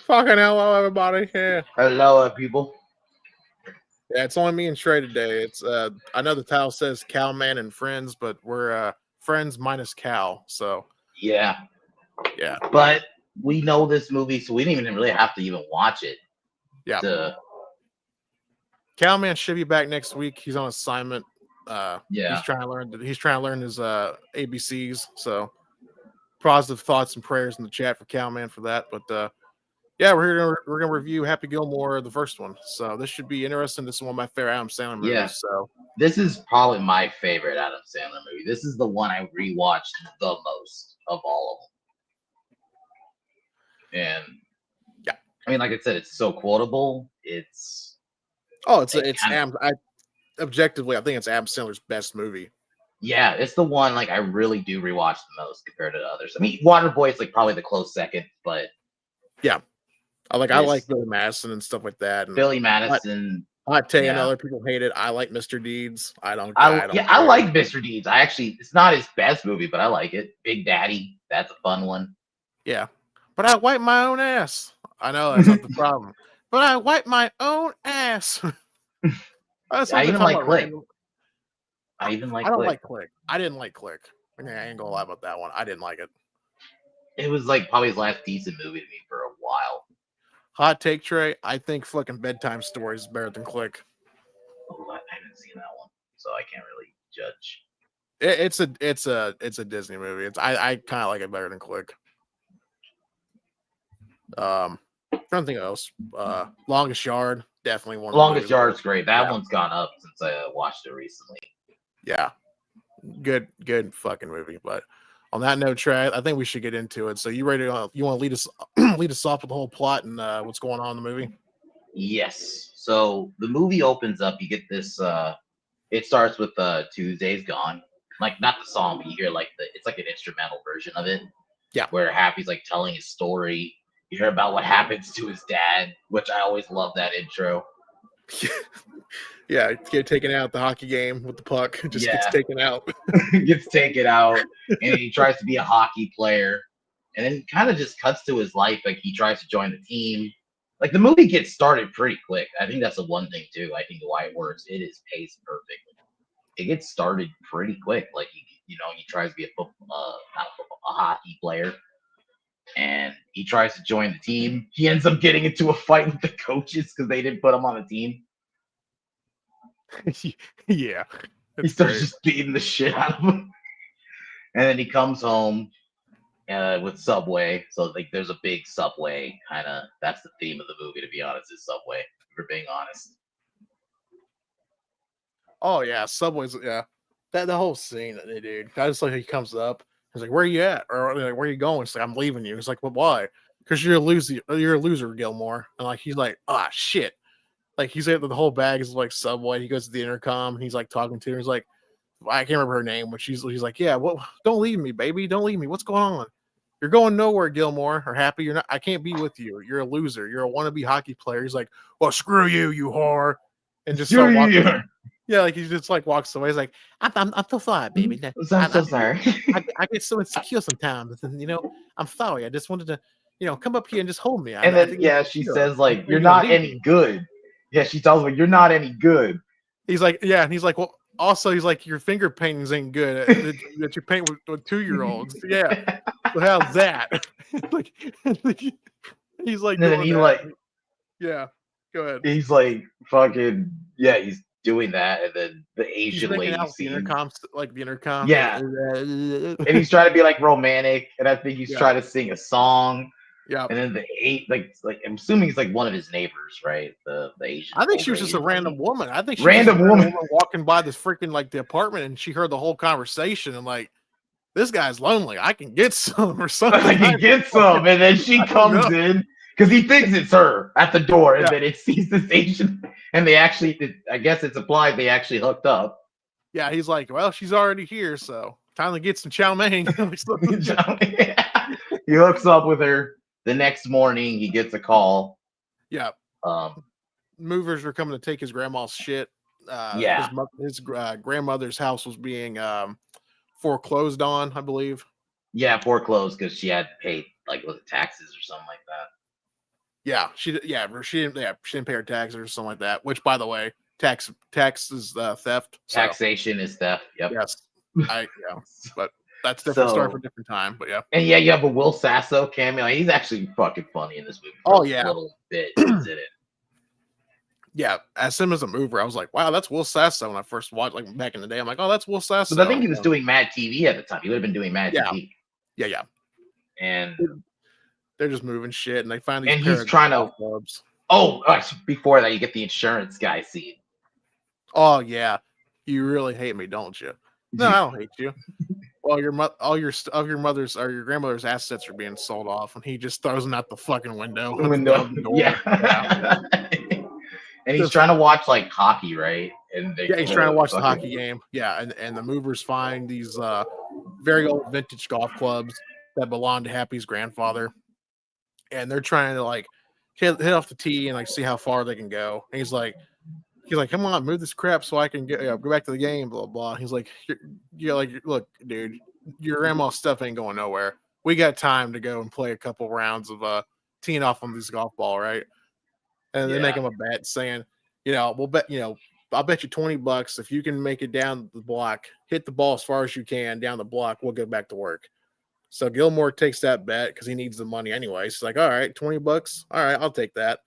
Fucking hello, everybody. Yeah. Hello, people. Yeah, it's only me and Trey today. It's I know the title says Cowman and Friends, but we're friends minus Cal. So Yeah, yeah. but we know this movie, so we didn't even really have to even watch it. Yeah. To, Cowman should be back next week. He's on assignment. yeah, He's trying to learn his ABCs. So positive thoughts and prayers in the chat for Cowman for that. But yeah, we're gonna review Happy Gilmore, the first one. So this should be interesting. This is one of my favorite Adam Sandler yeah. movies. So This is probably my favorite Adam Sandler movie. This is the one I rewatched the most of all of them. And yeah. I mean, like I said, it's so quotable. It's Objectively, I think it's Adam Sandler's best movie. Yeah, it's the one like I really do rewatch the most compared to the others. I mean, Waterboy is like probably the close second, but yeah, I like Billy Madison and stuff like that. And Billy Madison. I tell you, other people hate it. I like Mr. Deeds. I I like Mr. Deeds. It's not his best movie, but I like it. Big Daddy, that's a fun one. Yeah, but I wipe my own ass. I know that's not the problem, but I wipe my own ass. I even like Click. I don't like Click. I didn't like Click. I ain't gonna lie about that one. I didn't like it. It was like probably his last decent movie to me for a while. Hot take, Trey. I think fucking Bedtime Stories is better than Click. Oh, I haven't seen that one, so I can't really judge. It's a Disney movie. I kind of like it better than Click. Trying to think else. Longest Yard, definitely one. Longest Yard's great. That one's gone up since I watched it recently. Yeah, good fucking movie. But on that note, Trey, I think we should get into it. So you ready to you want to lead us off with the whole plot and what's going on in the movie? Yes. So the movie opens up. You get this. It starts with Tuesday's Gone. Like not the song, but you hear like it's like an instrumental version of it. Yeah. Where Happy's like telling his story. You hear about what happens to his dad, which I always love that intro. Yeah, get taken out the hockey game with the puck. Gets taken out. Gets taken out, and he tries to be a hockey player, and then kind of just cuts to his life. Like he tries to join the team. Like the movie gets started pretty quick. I think that's the one thing too. I think why it works. It is paced perfectly. It gets started pretty quick. Like he tries to be a hockey player. And he tries to join the team. He ends up getting into a fight with the coaches because they didn't put him on the team. Yeah. He starts just beating the shit out of him. And then he comes home with Subway. So like there's a big Subway kind of, that's the theme of the movie, to be honest, is Subway, for being honest. Oh yeah, Subway's the whole scene, dude. I just like he comes up. He's like, "Where are you at?" Or like, "Where are you going?" It's like, "I'm leaving you." It's like, "Well, why?" Because you're a loser. You're a loser, Gilmore. And like he's like, "Ah, shit." Like he's like the whole bag is like Subway. He goes to the intercom and he's like talking to her. He's like, I can't remember her name, but he's like, "Yeah, well, don't leave me, baby. Don't leave me. What's going on? You're going nowhere, Gilmore. Or Happy. You're not. I can't be with you. You're a loser. You're a wannabe hockey player." He's like, "Well, screw you, you whore," and just start walking. Yeah, like he just like walks away. He's like, I'm so sorry, baby. I'm so sorry. I get so insecure sometimes. And, I'm sorry. I just wanted to, come up here and just hold me. And then, she says, like, you're not any good. Yeah, she tells me, you're not any good. He's like, yeah. And he's like, well, also, he's like, your finger paintings ain't good that you paint with 2-year-olds. Yeah. So how's that? like, he's like, and then he like, yeah, go ahead. He's like, fucking, yeah, he's doing that, and then the Asian lady the intercom. Yeah. And he's trying to be like romantic, and I think he's trying to sing a song. Yeah. And then like I'm assuming he's like one of his neighbors, right? The Asian. I think she was just a random woman. I think she random was woman walking by this freaking like the apartment, and she heard the whole conversation, and like, this guy's lonely. I can get some or something. I can get some, and then she comes in. Because he thinks it's her at the door, and then it sees this Asian, and they actually, I guess it's implied they actually hooked up. Yeah, he's like, well, she's already here, so time to get some chow mein. He hooks up with her. The next morning, he gets a call. Yeah. Movers are coming to take his grandma's shit. His grandmother's house was being foreclosed on, I believe. Yeah, foreclosed because she had paid, like, was it taxes or something like that? Yeah, she did. Yeah, she didn't. Yeah, she didn't pay her taxes or something like that. Which, by the way, tax is theft. So Taxation is theft. Yep. yes, but that's different story for a So different time. But yeah. and yeah, you have a Will Sasso cameo. He's actually fucking funny in this movie for Oh the yeah, little bit he's in it. yeah. As him as a mover, I was like, wow, that's Will Sasso. When I first watched, like back in the day, I'm like, oh, that's Will But I think Sasso. he was doing Mad TV at the time. He would have been doing Mad Yeah, TV, yeah. and They're just moving shit, and they find these and pair he's of trying golf to. clubs. Oh, before that, you get the insurance guy scene. Oh yeah, you really hate me, don't you? No, I don't hate you. Well, your mother's or your grandmother's assets are being sold off, and he just throws them out the fucking window The of window, the door. yeah. And he's Just trying to watch like hockey, right? And they yeah, he's trying to watch the fucking hockey game. Yeah, and the movers find these very old vintage golf clubs that belong to Happy's grandfather, and they're trying to like hit off the tee and like see how far they can go. And he's like, come on, move this crap so I can go back to the game. Blah blah. He's like, you're like, look, dude, your grandma's stuff ain't going nowhere. We got time to go and play a couple rounds of teeing off on this golf ball, right? And they make him a bet saying, we'll bet, I'll bet you $20 if you can make it down the block, hit the ball as far as you can down the block, we'll get back to work. So Gilmore takes that bet because he needs the money anyway. He's like, all right, $20. All right, I'll take that.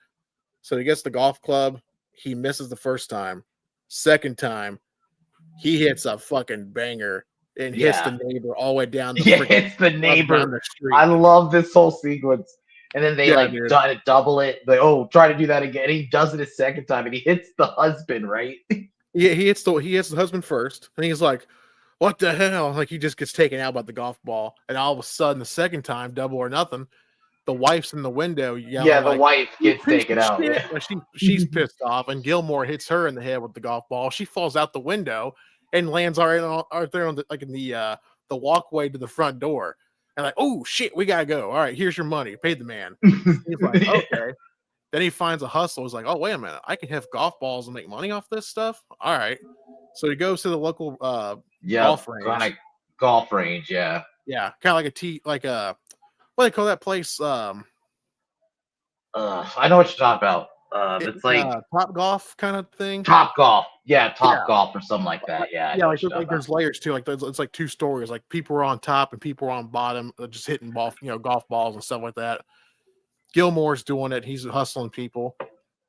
So he gets the golf club. He misses the first time. Second time, he hits a fucking banger and hits the neighbor all the way down the it's the neighbor. down the street. I love this whole sequence. And then they try to double it. Like, oh, try to do that again. He does it a second time, and he hits the husband, right? Yeah, he hits the husband first, and he's like, "What the hell?" Like he just gets taken out by the golf ball, and all of a sudden, the second time, double or nothing, the wife's in the window yelling. Yeah, the wife gets taken out. Yeah. Like she's pissed off, and Gilmore hits her in the head with the golf ball. She falls out the window and lands right there on the walkway to the front door. And like, oh shit, we gotta go. All right, here's your money. Pay the man. He's like, okay. Then he finds a hustle. He's like, oh wait a minute, I can have golf balls and make money off this stuff. All right. So he goes to the local golf range. Kind of golf range, yeah. Yeah, kind of like a what do they call that place? I know what you're talking about. It's like Top Golf kind of thing. Top Golf, Golf or something like that. Yeah, yeah. Like there's layers too. Like it's like two stories. Like people are on top and people are on bottom, just hitting golf balls and stuff like that. Gilmore's doing it. He's hustling people.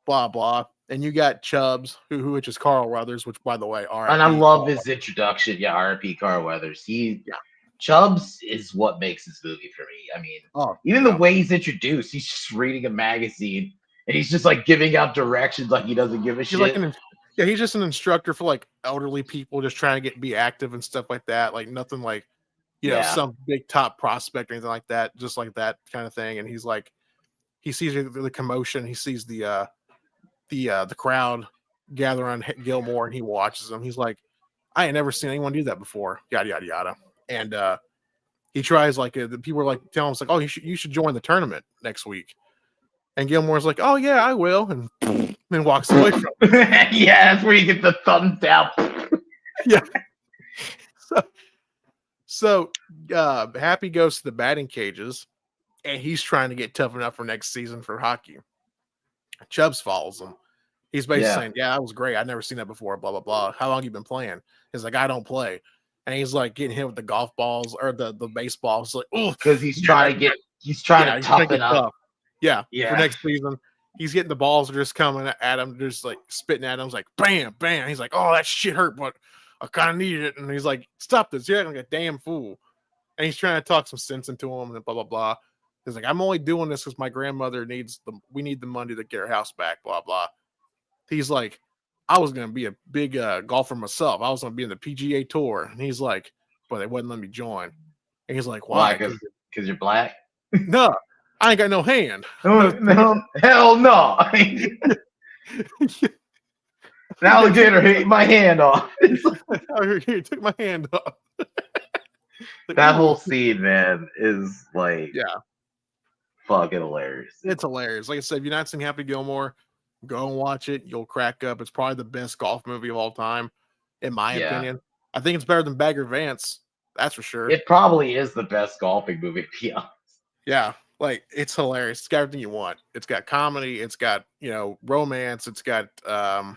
Blah blah. And you got Chubbs, which is Carl Weathers, which by the way, and I love his introduction. Yeah, R.I.P. Carl Weathers. Chubbs is what makes this movie for me. I mean, even the way he's introduced, he's just reading a magazine and he's just like giving out directions like he doesn't give a shit. He's just an instructor for like elderly people just trying to be active and stuff like that. Like nothing like, some big top prospect or anything like that, just like that kind of thing. And he's like, he sees the commotion, he sees the crowd gather on Gilmore and he watches them. He's like, I ain't never seen anyone do that before. Yada yada yada. And he tries the people are like telling him, like, oh, you should join the tournament next week. And Gilmore's like, oh yeah, I will, and then walks away from him. Yeah, that's where you get the thumbs down. Yeah. So Happy goes to the batting cages, and he's trying to get tough enough for next season for hockey. Chubbs follows him. He's basically saying, yeah, that was great. I've never seen that before, blah, blah, blah. How long you been playing? He's like, I don't play. And he's like getting hit with the golf balls or the baseball. It's like, oh, because he's trying to toughen up. Tough. Yeah. For next season. He's getting the balls are just coming at him, just like spitting at him. It's like, bam, bam. He's like, oh, that shit hurt, but I kind of needed it. And he's like, stop this. You're like a damn fool. And he's trying to talk some sense into him and blah, blah, blah. He's like, I'm only doing this because my grandmother we need the money to get her house back, blah, blah. He's like, I was going to be a big golfer myself. I was going to be in the PGA Tour. And he's like, but they wouldn't let me join. And he's like, why? Because you're black? No, I ain't got no hand. No, hell no. An alligator hit my hand off. He took my hand off. That whole scene, man, is like, fucking hilarious. It's hilarious. Like I said, if you're not seeing Happy Gilmore, go and watch it. You'll crack up. It's probably the best golf movie of all time, in my opinion. I think it's better than Bagger Vance. That's for sure. It probably is the best golfing movie, to be honest. Yeah. Like, it's hilarious. It's got everything you want. It's got comedy. It's got, romance. It's got I'm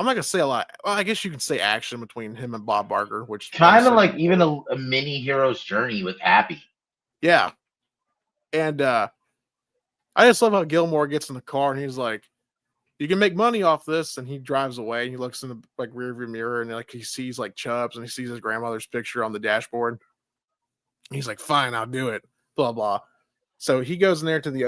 not gonna say a lot. Well, I guess you can say action between him and Bob Barker, which Kind of like even a mini hero's journey with Happy. yeah. And I just love how Gilmore gets in the car and he's like, "You can make money off this," and he drives away. And he looks in the rearview mirror and like he sees like Chubbs and he sees his grandmother's picture on the dashboard. He's like, "Fine, I'll do it." Blah blah. So he goes in there to the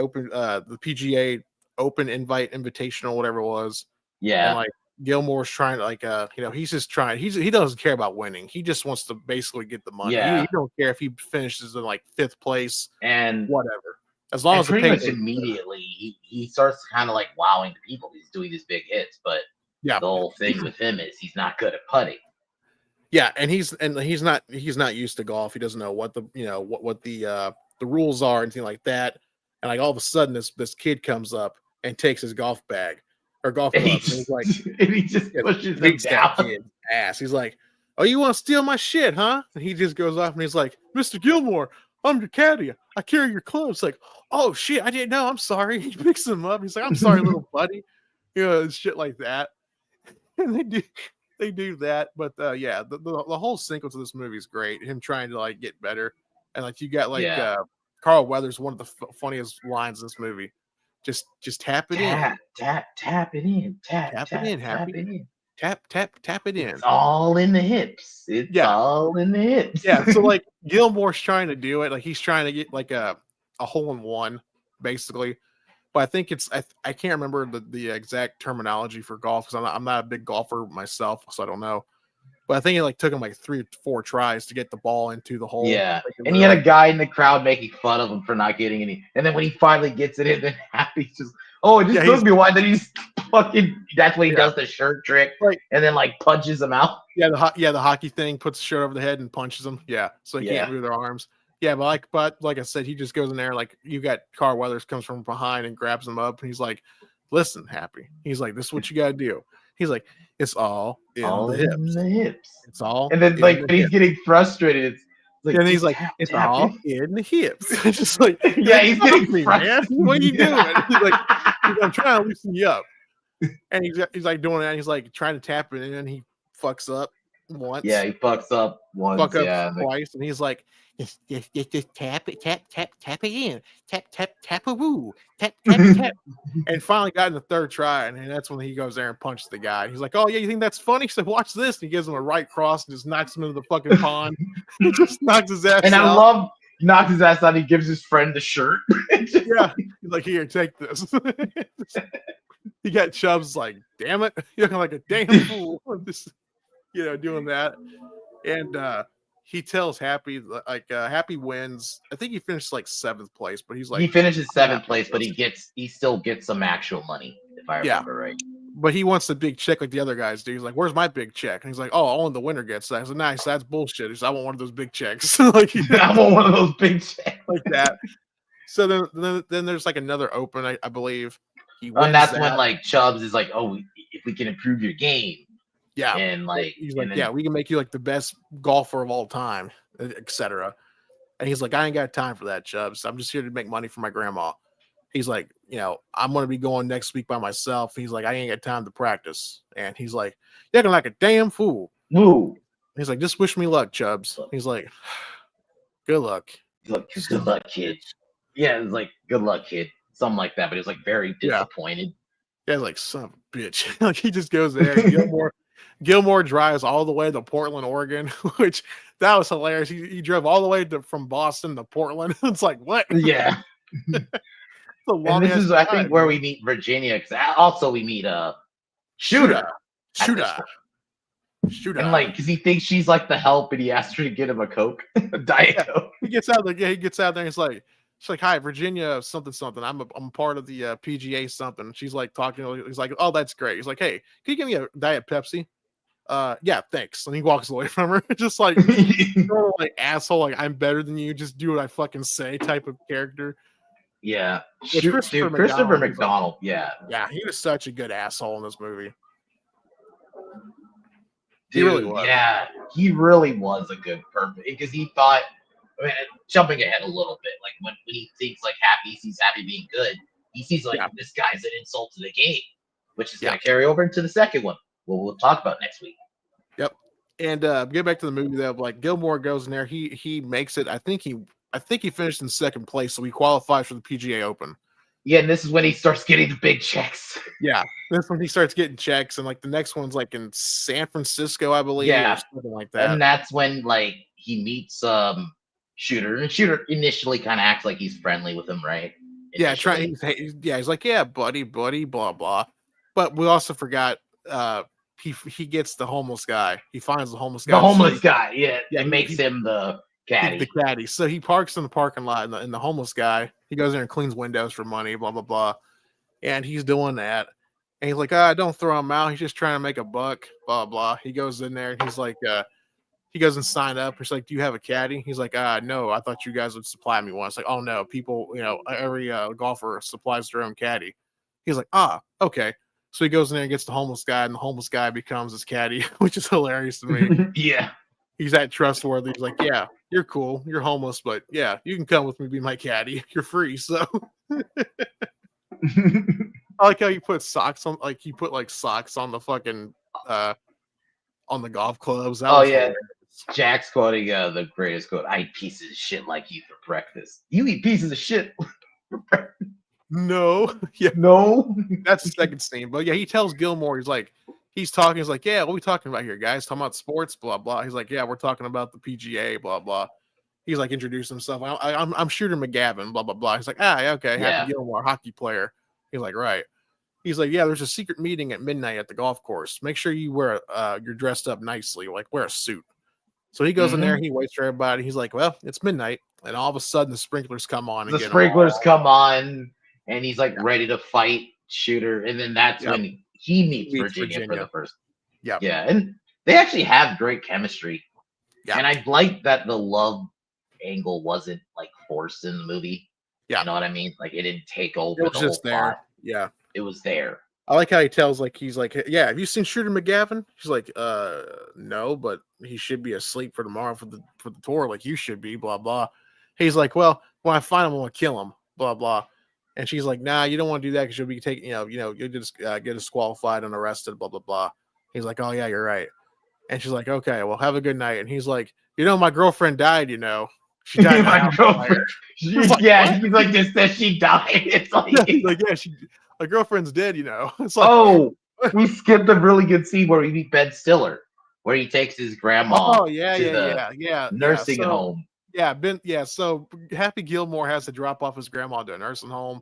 the PGA Open Invitational, whatever it was, and Yeah. like Gilmore's trying to he's just trying. He doesn't care about winning. He just wants to basically get the money. Yeah. He don't care if he finishes in like 5th place And whatever. As long as pretty much immediately he starts kind of like wowing the people. He's doing these big hits, but yeah, the whole thing with him is he's not good at putting. Yeah, and he's not used to golf. He doesn't know what the what the rules are, anything like that. And like all of a sudden, this kid comes up and takes his golf bag or golf club, and he's like, and he just pushes him down. Kid's ass. He's like, "Oh, you want to steal my shit, huh?" And he just goes off and he's like, "Mr. Gilmore, I'm your caddy. I carry your clubs." Like, "Oh shit, I didn't know. I'm sorry." He picks him up. He's like, "I'm sorry, little buddy," shit like that. And they do that, but yeah, the whole sequence of this movie is great. Him trying to like get better, and like you got like Carl Weathers, one of the funniest lines in this movie. Just tap it in, tap it in, tap it in, tap it in, tap it in. It's all in the hips. It's all in the hips. Yeah, so like Gilmore's trying to do it, like he's trying to get like a hole in one, basically. But I think it's I can't remember the exact terminology for golf because I'm not a big golfer myself, so I don't know. But I think it like took him like 3 or 4 tries to get the ball into the hole. Yeah, and he had a guy in the crowd making fun of him for not getting any. And then when he finally gets it in, then Happy's just, "Oh, it just took me one." Then he's fucking. That's when he does the shirt trick, and then like punches him out. Yeah, the hockey thing, puts the shirt over the head and punches him. Yeah, so he can't move their arms. Yeah, but like I said, he just goes in there like you got Carl Weathers comes from behind and grabs him up and he's like, "Listen, Happy." He's like, "This is what you gotta do." He's like, "It's all in the hips. It's all." And then like when he's getting frustrated, it's like, and he's like, "It's all in the hips." It's just like, yeah, he's getting frustrated. What are you doing? He's like, "I'm trying to loosen you up." And he's like doing that. And he's like trying to tap it, and then he fucks up once. Yeah, he fucks up once. Twice, and he's like, just tap it, tap it in, tap a woo, tap. And finally got in the 3rd try, and that's when he goes there and punches the guy. He's like, "Oh yeah, you think that's funny?" So watch this. And he gives him a right cross and just knocks him into the fucking pond. He just knocks his ass. And out. I love he knocks his ass out. He gives his friend the shirt. He's like, "Here, take this." He got Chubbs like, "Damn it, you're looking like a damn fool." Just doing that, and he tells Happy like Happy wins. I think he finished like 7th place, but he's like he finishes 7th place, but he still gets some actual money if I remember right. But he wants the big check like the other guys do. He's like, "Where's my big check?" And he's like, "Oh, only the winner gets that." I said, "Nice, that's bullshit." He's like, "I want one of those big checks." Like, I want one of those big checks like that. So then there's like another Open, I believe. He wins and that's when like Chubbs is like, "Oh, if we can improve your game." Yeah, and like he's like, "Yeah, we can make you like the best golfer of all time, etc." And he's like, "I ain't got time for that, Chubbs. I'm just here to make money for my grandma." He's like, "I'm gonna be going next week by myself." He's like, "I ain't got time to practice." And he's like, "You're acting like a damn fool." Woo. He's like, "Just wish me luck, Chubbs." He's like, "Good luck." Good luck, kid. Yeah, it's like, "Good luck, kid." Something like that. But he was like very disappointed. Yeah, like, son of a bitch. Like he just goes there. Gilmore drives all the way to Portland, Oregon, which that was hilarious. He drove all the way from Boston to Portland. It's like, what? Yeah. And this is, I think, where we meet Virginia, because also we meet Shooter. And like, because he thinks she's like the help, and he asks her to get him a Coke, a Diet Coke. He gets out there. He gets out there. And he's like, she's like, "Hi, Virginia, something. I'm part of the PGA something." She's like talking. He's like, "Oh, that's great." He's like, "Hey, can you give me a Diet Pepsi?" Yeah, thanks. And he walks away from her, just like, like asshole, like I'm better than you. Just do what I fucking say, type of character. Yeah, Christopher McDonald. Yeah, he was such a good asshole in this movie. Dude, he really was. Yeah, he really was a good person because he thought I mean, jumping ahead a little bit, like when he thinks like Happy sees Happy being good, he sees like Yeah, this guy's an insult to the game, which is yeah, going to carry over into the second one. We'll talk about next week. yep. And get back to the movie though. Like Gilmore goes in there, he makes it. I think he finished in second place, so he qualifies for the PGA Open. Yeah, and this is when he starts getting the big checks. Yeah, that's when he starts getting checks, and like the next one's like in San Francisco, I believe, or Yeah, something like and that. that's when like he meets Shooter, and Shooter initially kind of acts like he's friendly with him, right? Yeah, Initially, he's like, yeah, buddy, blah blah. But we also forgot he gets the homeless guy. He finds the homeless the guy. So homeless guy. Yeah, yeah, it makes him the the caddy. caddy. So he parks in the parking lot, and the homeless guy, he goes in and cleans windows for money, blah blah blah. And he's doing that. And he's like, don't throw him out. He's just trying to make a buck, blah blah. He goes in there and he's like, he goes and sign up. He's like, do you have a caddy? He's like, no, I thought you guys would supply me one. It's like, oh no, people, every golfer supplies their own caddy. He's like, okay. So he goes in there and gets the homeless guy, and the homeless guy becomes his caddy, which is hilarious to me. Yeah. He's that trustworthy. He's like, yeah, you're cool. You're homeless, but yeah, you can come with me, be my caddy. You're free. So I like how you put socks on, like you put like socks on the fucking on the golf clubs. That Oh was yeah, hilarious. Jack's quoting the greatest quote: "I eat pieces of shit like you for breakfast. You eat pieces of shit for breakfast." No, yeah, No. that's the second scene. But yeah, he tells Gilmore, he's talking. He's like, yeah, what are we talking about here, guys? Talking about sports, blah blah. He's like, yeah, we're talking about the PGA, blah blah. He's like introducing himself. I'm Shooter McGavin, blah blah blah. He's like, okay, Happy Yeah. Gilmore, hockey player. He's like, right. He's like, yeah, there's a secret meeting at midnight at the golf course. Make sure you you're dressed up nicely, like wear a suit. So he goes in there, Mm-hmm. he waits for everybody. He's like, well, it's midnight. And all of a sudden the sprinklers come on and The get him sprinklers all. come on, and he's like Yeah. ready to fight Shooter, and then that's Yep. when he He meets meets Virginia for the Virginia. first. Yep. Yeah, and they actually have great chemistry. Yeah. And I like that the love angle wasn't like forced in the movie. Yeah. You know what I mean? Like it didn't take over It was the whole just there. plot. Yeah. It was there. I like how he tells, like, he's like, yeah, have you seen Shooter McGavin? He's like, no, but he should be asleep for tomorrow for the tour, like you should be, blah blah. He's like, well, when I find him, I'm gonna kill him, blah blah. And she's like, nah, you don't want to do that because you'll be taking, you'll just get disqualified and arrested, blah blah blah. He's like, oh yeah, you're right. And she's like, okay, well, have a good night. And he's like, my girlfriend died. She died. In a My house girlfriend. fire. It's like, Yeah, what? he's like this that she died. It's like, Yeah, he's like, yeah, my girlfriend's dead. It's like, oh, we skipped a really good scene where we meet Ben Stiller, where he takes his grandma oh yeah, to yeah, the yeah. nursing So home. So Happy Gilmore has to drop off his grandma to a nursing home.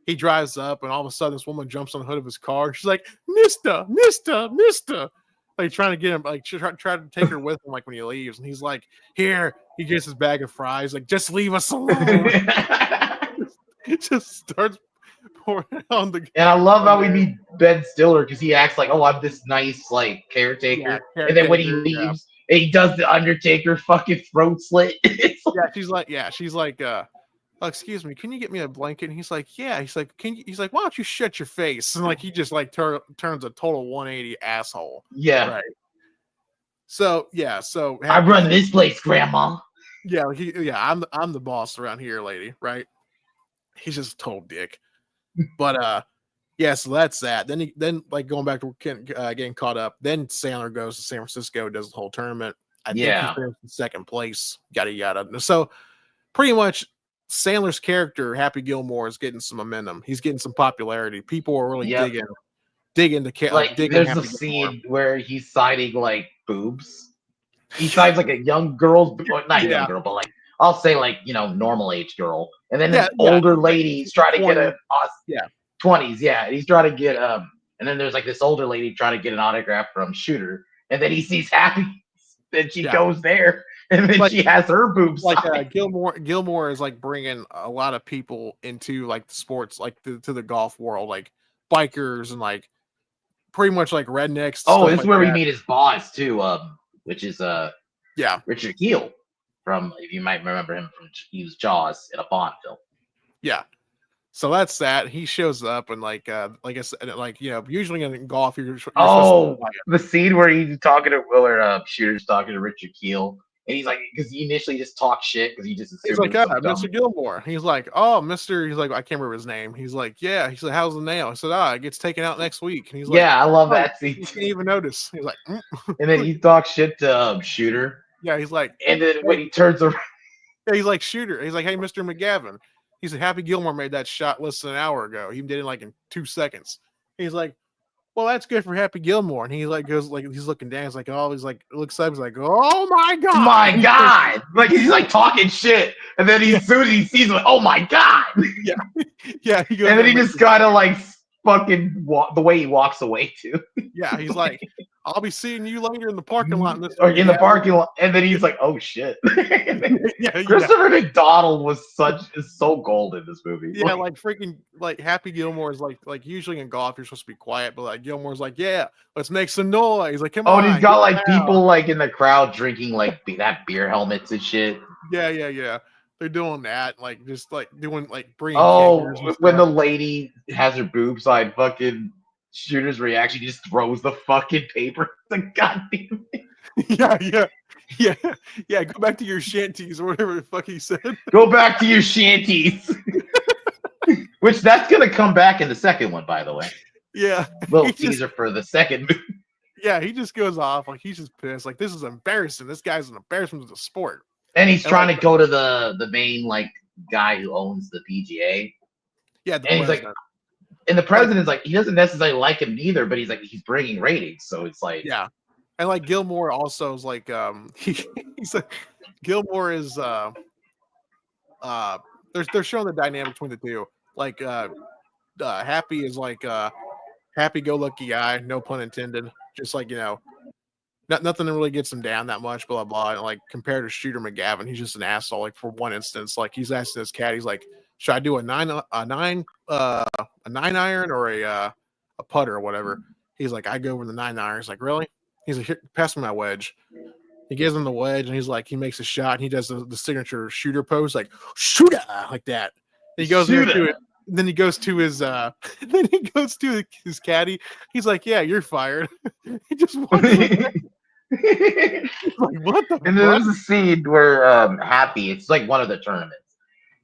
He drives up, and all of a sudden, this woman jumps on the hood of his car. She's like, Mister, like trying to get him, like try to take her with him, like when he leaves. And he's like, here. He gets his bag of fries, like, just leave us alone. It just starts pouring on the. And I love how we meet Ben Stiller because he acts like, oh, I'm this nice like caretaker. Yeah, And then when he leaves, and he does the Undertaker fucking throat slit. It's like, she's like, excuse me, can you get me a blanket? And he's like, yeah. He's like, he's like, why don't you shut your face? And like he just like turns a total 180 asshole. yeah. Right. So I run this place, Grandma. Yeah, I'm the boss around here, lady, right? He's just a total dick. But yeah, so that's that. Then like going back to getting caught up. Then Sandler goes to San Francisco, does the whole tournament. I think he finished in second place. Yada yada. So pretty much Sandler's character, Happy Gilmore, is getting some momentum. He's getting some popularity. People are really digging the like digging there's Happy a Gilmore. scene where he's signing like boobs. He signs like a young girl's, not young girl, but like I'll say like normal age girl, and then an older lady's trying to get 20s, and he's trying to get and then there's like this older lady trying to get an autograph from Shooter, and then he sees Happy, then she goes there, and then she has her boobs. Like Gilmore is like bringing a lot of people into like the sports, like to the golf world, like bikers and like pretty much like rednecks. Oh, this is where we meet his boss too, which is Richard Keel from, if you might remember him from, he was Jaws in a Bond film. Yeah. So that's that. He shows up and like I said, like usually in golf you're the scene where he's talking to Shooter's talking to Richard Keel, And he's like, because he initially just talked shit because he just He's assumed it like, was some Mr. dumb. Gilmore. He's like, oh, Mr. He's like, I can't remember his name. He's like, yeah. He's like, how's the nail? I said, it gets taken out next week. And he's like, Yeah, I love oh, that scene. you can't even notice. He's like, And then he talks shit to Shooter. yeah. He's like, And then when hey. he turns around, Yeah, he's like, Shooter. He's like, hey, Mr. McGavin. He said, Happy Gilmore made that shot less than an hour ago. He did it like in 2 seconds. He's like, well, that's good for Happy Gilmore. And he like goes like he's looking down. He's like, oh, he's like looks up. He's like, oh my god, my God, like he's like talking shit, and then as soon as he sees him, like, oh my God, yeah, yeah. He goes, and then he just kind of like fucking the way he walks away too. Yeah, he's like, I'll be seeing you later in the parking lot, Mr. Or in the McGavin. parking lot, and then he's like, "Oh shit!" Yeah, Christopher McDonald is so gold in this movie. Yeah, like freaking like Happy Gilmore is like usually in golf you're supposed to be quiet, but like Gilmore's like, yeah, let's make some noise. Like, come on. And he's got like out. people like in the crowd drinking like that beer helmets and shit. Yeah. They're doing that, like just like doing like bringing. When the lady has her boobs, like fucking Shooter's reaction, he just throws the fucking paper. The goddamn. Yeah. Go back to your shanties or whatever the fuck he said. Go back to your shanties. Which that's gonna come back in the second one, by the way. Yeah. Little teaser for the second movie. Yeah, he just goes off like he's just pissed. Like, this is embarrassing. This guy's an embarrassment to the sport. And he's trying to go to the main like guy who owns the PGA. Yeah, and he's like, and the president's like, he doesn't necessarily like him either, but he's like, he's bringing ratings, so it's like, yeah. And like Gilmore also is like, he's like, Gilmore is they're showing the dynamic between the two. Like, Happy is like happy-go-lucky guy, no pun intended. Just like, you know, nothing that really gets him down that much, blah blah. And like compared to Shooter McGavin, he's just an asshole. Like, for one instance, like he's asking his cat, he's like, should I do a nine iron or a putter or whatever? He's like, I go over the 9 iron. He's like, really? He's like, here, pass me my wedge. He gives him the wedge, and he's like, he makes a shot, and he does the signature Shooter pose, like shooter, like that. And he goes into it. Then he goes to his his caddy. He's like, yeah, you're fired. He just walks away. Like, what the? And there's a scene where Happy, it's like one of the tournaments,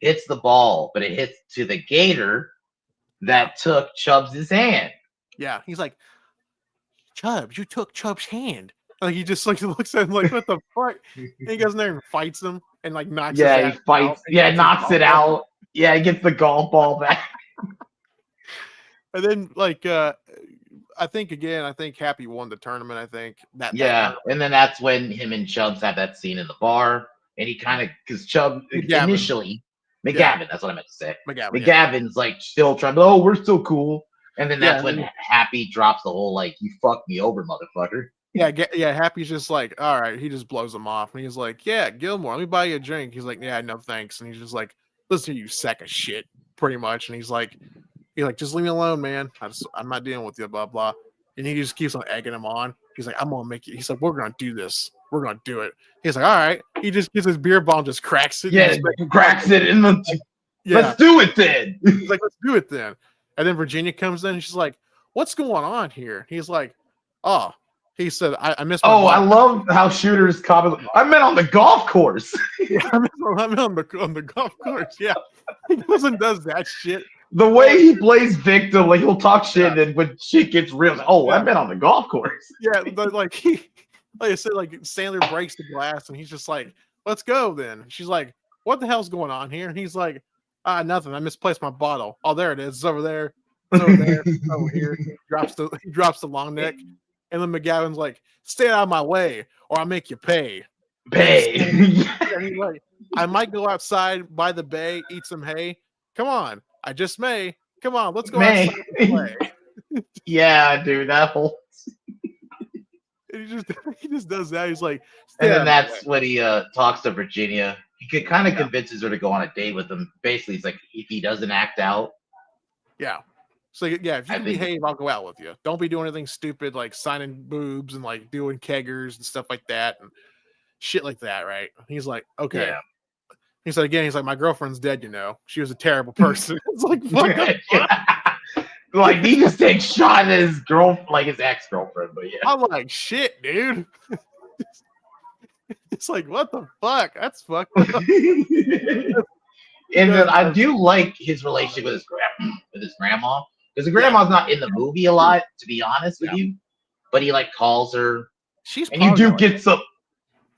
hits the ball, but it hits to the gator that took Chubbs' hand. Yeah, he's like, Chubbs, you took Chubbs' hand. Like, he just like looks at him like, what the fuck? And he goes in there and fights him and like knocks. Yeah, he fights. Yeah, knocks it out. Yeah, he gets the golf ball back. And then like I think Happy won the tournament. I think that. Yeah, and then that's when him and Chubbs have that scene in the bar, and he kind of because Chubb initially McGavin, that's what I meant to say. McGavin's like still trying. Oh, we're still cool. And then that's when Happy drops the whole like, you fucked me over, motherfucker. Yeah. Happy's just like, all right. He just blows him off, and he's like, yeah, Gilmore, let me buy you a drink. He's like, yeah, no thanks. And he's just like, listen to you, sack of shit, pretty much. And he's like, just leave me alone, man. I'm not dealing with you, blah blah. And he just keeps on egging him on. He's like, I'm gonna make it. He's like, we're gonna do this. We're gonna do it. He's like, all right. He just gets his beer bottle, just cracks it. Yeah, cracks it, and let's do it then. He's like, let's do it then. And then Virginia comes in, and she's like, what's going on here? He's like, oh. He said, I missed my ball. I love how Shooter's comment. I meant on the golf course. Yeah, I meant on the golf course. Yeah. He goes and does that shit. The way he plays victim, like he'll talk shit, and when shit gets real, like, I meant on the golf course. Yeah, but like I said, like Sandler breaks the glass, and he's just like, let's go then. She's like, what the hell's going on here? And he's like, nothing. I misplaced my bottle. Oh, there it is. It's over there. It's over there. It's over here. He drops the long neck. And then McGavin's like, stay out of my way, or I'll make you pay. And he's like, I might go outside by the bay, eat some hay. Come on. I just may. Come on, let's go outside and play. Yeah, dude, that whole. And he just does that. He's like, and then that's when he talks to Virginia. He kind of convinces her to go on a date with him. Basically, he's like, if he doesn't act out. Yeah. So yeah, if you can behave, I'll go out with you. Don't be doing anything stupid like signing boobs and like doing keggers and stuff like that and shit like that, right? He's like, okay. Yeah. He said again, he's like, my girlfriend's dead, you know. She was a terrible person. It's like, fuck. Like he just takes shot at his his ex-girlfriend, but yeah. I'm like, shit, dude. It's like, what the fuck? That's fucked up. And then I do like his relationship with his grandma, because the grandma's not in the movie a lot, to be honest with you. But he like calls her, She's and you do get some.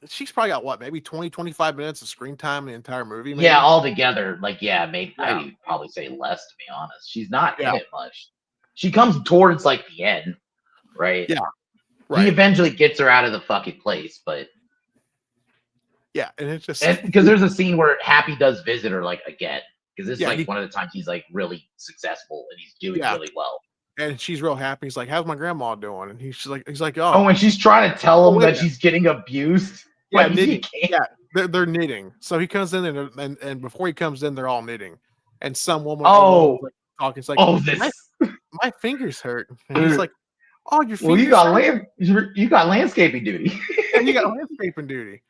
She's probably got what, maybe 20, 25 minutes of screen time in the entire movie. Maybe? Yeah, altogether, like maybe I would probably say less, to be honest. She's not in it much. She comes towards like the end, right? Yeah, right. He eventually gets her out of the fucking place, but yeah, and it's just because there's a scene where Happy does visit her like again, because this is like one of the times he's like really successful and he's doing really well. And she's real happy. He's like, "How's my grandma doing?" And he's like, "Oh." And she's trying to tell him that she's getting abused. Yeah, knitting. Yeah, they're knitting. So he comes in and before he comes in, they're all knitting. And some woman, like, talking. It's like, my fingers hurt. And he's like, "Oh, your fingers." Well, you got landscaping duty. And you got landscaping duty.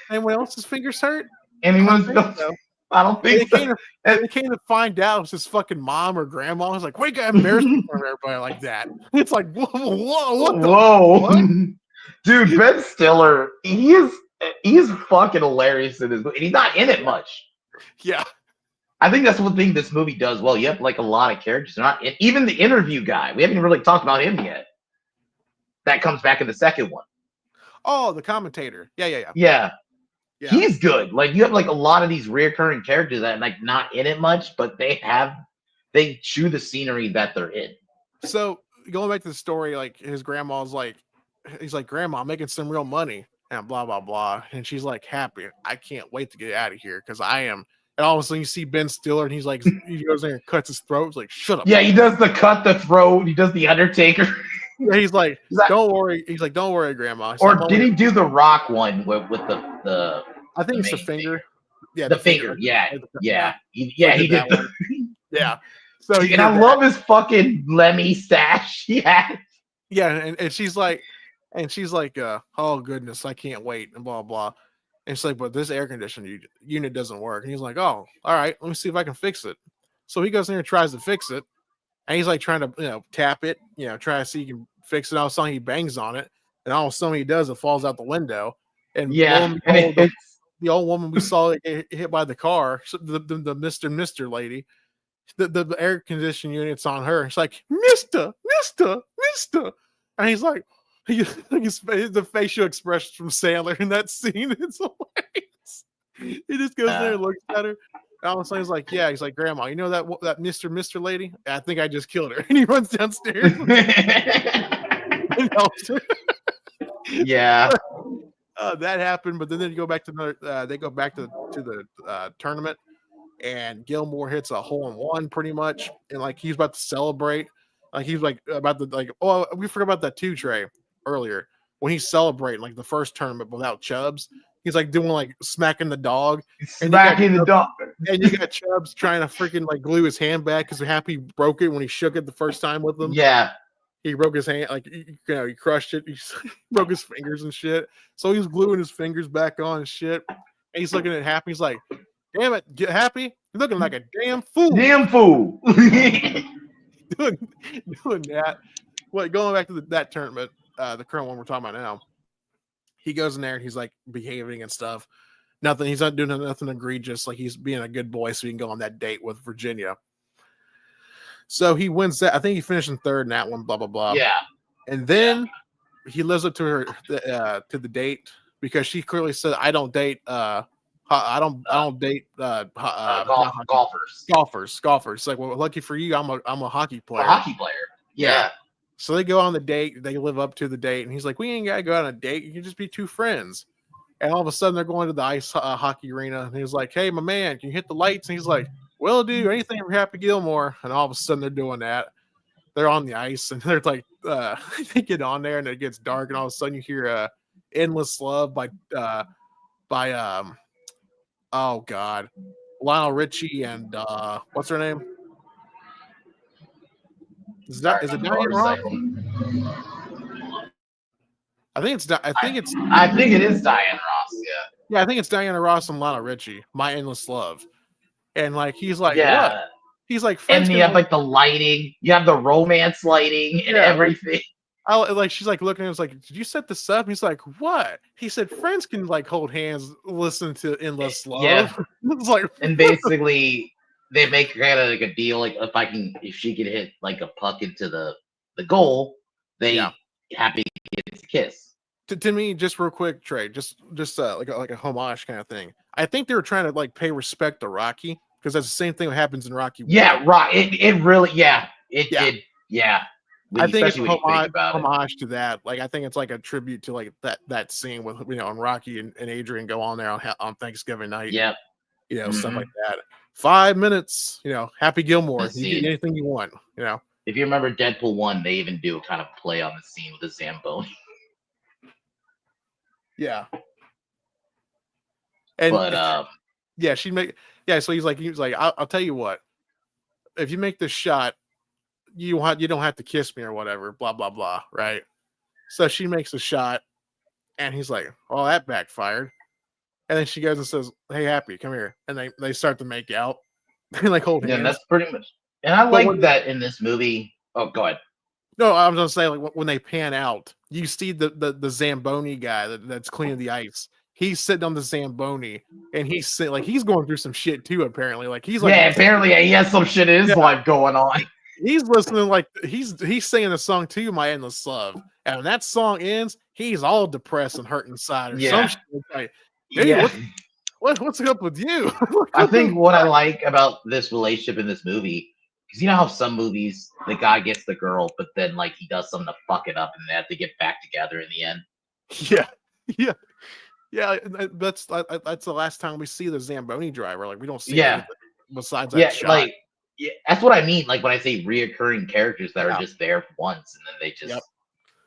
Anyone else's fingers hurt? Anyone's? I don't think so. They came to find out it was his fucking mom or grandma. I was like, "Wait, got embarrassed for everybody like that." It's like, whoa, dude, Ben Stiller, he's fucking hilarious in this movie. And he's not in it much. Yeah, I think that's one thing this movie does well. You have like a lot of characters. They're not even the interview guy. We haven't even really talked about him yet. That comes back in the second one. Oh, the commentator. Yeah. He's good. Like you have like a lot of these reoccurring characters that like not in it much, but they chew the scenery that they're in. So going back to the story, like his grandma's like, he's like, "Grandma, I'm making some real money," and blah blah blah, and she's like, "Happy, I can't wait to get out of here because I am." And all of a sudden you see Ben Stiller, and he's like, he goes there and cuts his throat. He's like, "Shut up." Yeah, he does the cut the throat. He does the Undertaker. Yeah, he's like, "Don't worry." He's like, "Don't worry, Grandma." He's or like, did he do the Rock one with the? I think it's the finger. Yeah, the finger. Yeah. He did. Yeah. So and I love his fucking Lemmy stash. Yeah. Yeah, and she's like, "Oh goodness, I can't wait," and blah blah. And she's like, "But this air conditioning unit doesn't work." And he's like, "Oh, all right, let me see if I can fix it." So he goes in there and tries to fix it, and he's like trying to tap it, try to see if he can fix it. All of a sudden he bangs on it, and all of a sudden he does, it falls out the window. And the old woman we saw get hit by the car, the Mr. lady, the air conditioning unit's on her. It's like, Mister, and he's like, the facial expressions from Sandler in that scene. It's hilarious. He just goes there and looks at her. And all of a sudden he's like, "Yeah," he's like, "Grandma, you know that Mr. lady? I think I just killed her." And he runs downstairs and helps her. Yeah. That happened, but then they go back to the tournament, and Gilmore hits a hole-in-one pretty much, and like he's about to celebrate, like he's like about to like, oh, we forgot about that too, Trey, earlier when he's celebrating like the first tournament without Chubbs. He's like doing like smacking the dog, and you got Chubbs trying to freaking like glue his hand back because Happy broke it when he shook it the first time with him. Yeah. He broke his hand, like he crushed it. He broke his fingers and shit. So he's gluing his fingers back on and shit. And he's looking at Happy. He's like, "Damn it, get Happy! You're looking like a damn fool." Damn fool. doing that. Well, going back to that tournament, the current one we're talking about now. He goes in there and he's like behaving and stuff. Nothing. He's not doing nothing egregious. Like he's being a good boy, so he can go on that date with Virginia. So he wins that. I think he finished in third in that one. Blah blah blah. Yeah. And then he lives up to her to the date because she clearly said, "I don't date. I don't date golfers. Golfers. Like, well, lucky for you, I'm a hockey player. A hockey player. Yeah. So they go on the date. They live up to the date, and he's like, "We ain't gotta go on a date. You can just be two friends." And all of a sudden, they're going to the ice hockey arena, and he's like, "Hey, my man, can you hit the lights?" And he's like, "We'll do anything for Happy Gilmore." And all of a sudden they're doing that. They're on the ice and they're like, they get on there and it gets dark. And all of a sudden you hear Endless Love by oh God, Lionel Richie and what's her name? Is it Diane Ross? I think it is Diana Ross. Yeah, I think it's Diana Ross and Lionel Richie. My Endless Love. And like he's like, yeah. What? He's like, and you have like the lighting, you have the romance lighting and everything. She's like looking at him, it's like, did you set this up? He's like, what? He said, friends can like hold hands, listen to Endless Yeah, Love. It's like, and basically they make kind of like a deal. Like if she could hit like a puck into the goal, yeah. they Happy gets a kiss. To me, just real quick, Trey, just like a homage kind of thing. I think they were trying to like pay respect to Rocky because that's the same thing that happens in Rocky Yeah, 1. right. It really, yeah, it Yeah. did, yeah. I think it's Especially when you think about it. homage to that. Like, I think it's like a tribute to like that scene with and Rocky and Adrian go on there on Thanksgiving night. Yep. Stuff like that. 5 minutes. Happy Gilmore. The You get scene. anything you want. If you remember Deadpool 1, they even do a kind of play on the scene with the Zamboni. Yeah. And But yeah, so he was like, I'll tell you what. If you make this shot, you don't have to kiss me or whatever, blah blah blah, right? So she makes a shot, and he's like, "Oh, that backfired." And then she goes and says, "Hey, Happy, come here," and they start to make out, and like hold yeah, hands. that's pretty much. And I like that in this movie. Oh, go ahead. No, I was gonna say, like, when they pan out, you see the Zamboni guy that's cleaning the ice. He's sitting on the Zamboni, and he's going through some shit too. Apparently, like he's like, yeah, apparently he has some shit in his life going on. He's listening, like he's singing a song to My Endless Love, and when that song ends, he's all depressed and hurt inside, or some shit. Like, dude, what's up with you? I think what I like about this relationship in this movie, because you know how some movies the guy gets the girl, but then like he does something to fuck it up, and they have to get back together in the end. Yeah. That's the last time we see the Zamboni driver. Like, we don't see anything besides that shot. Like that's what I mean. Like when I say reoccurring characters that are just there once, and then they just,